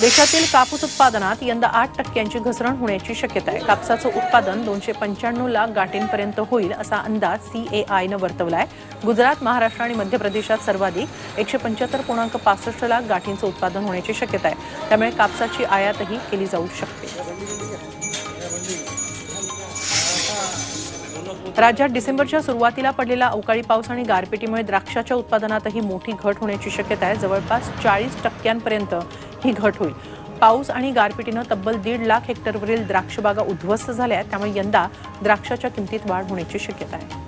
देशातील कापूस उत्पादनात यंदा 8% घसरण होण्याची शक्यता आहे। कापसाचं उत्पादन 295 लाख गाठींपर्यंत होईल असा अंदाज सीएआयनं वर्तवलाय। गुजरात, महाराष्ट्र आणि मध्य प्रदेशात सर्वाधिक 175.65 लाख गाठींचं उत्पादन होण्याची शक्यता आहे। त्यामुळे कापसाची आयातही केली जाऊ शकते। राज्यात डिसेंबरच्या सुरुवातीला पडलेला अवकाळी पाऊस आणि गारपिटीमुळे द्राक्षाच्या उत्पादनातही मोठी घट होण्याची शक्यता आहे। जवळपास 40% ही घट होईल। पाऊस आणि गारपिटीनं तब्बल 1.5 लाख हेक्टरवरील द्राक्ष बागा उद्ध्वस्त झाल्या आहेत। त्यामुळे यंदा द्राक्षाच्या किमतीत वाढ होण्याची शक्यता आहे।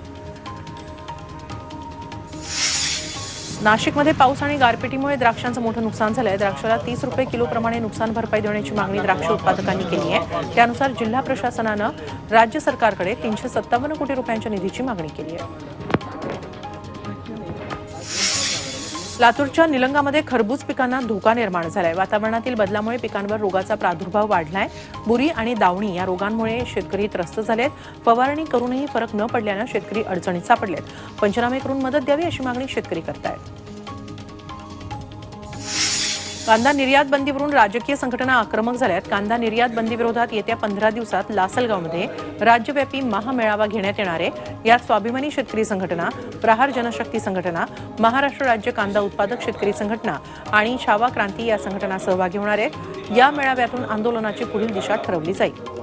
नाशिकमध्ये पाऊस आणि गारपिटीमुळे द्राक्षांचं मोठं नुकसान झालंय। द्राक्षाला 30 रुपये किलोप्रमाणे नुकसान भरपाई देण्याची मागणी द्राक्ष उत्पादकांनी केली आहे। त्यानुसार जिल्हा प्रशासनानं राज्य सरकारकडे 357 कोटी रुपयांच्या निधीची मागणी केली आहे। लातूरच्या निलंगामध्ये खरबूज पिकांना धोका निर्माण झालाय। वातावरणातील बदलामुळे पिकांवर रोगाचा प्रादुर्भाव वाढलाय। बुरी आणि दावणी या रोगांमुळे शेतकरी त्रस्त झालेत। फवारणी करूनही फरक न पडल्यानं शेतकरी अडचणीत सापडलेत। पंचनामे करून मदत द्यावी अशी मागणी शेतकरी करतायत। कांदा निर्यात बंदीवरून राजकीय संघटना आक्रमक झाल्यात। कांदा निर्यात बंदीविरोधात येत्या 15 दिवसात लासलगावमध्ये राज्यव्यापी महामेळावा घेण्यात येणार आहे। यात स्वाभिमानी शेतकरी संघटना, प्रहार जनशक्ती संघटना, महाराष्ट्र राज्य कांदा उत्पादक शेतकरी संघटना आणि छावा क्रांती या संघटना सहभागी होणार आहेत। या मेळाव्यातून आंदोलनाची पुढील दिशा ठरवली जाईल।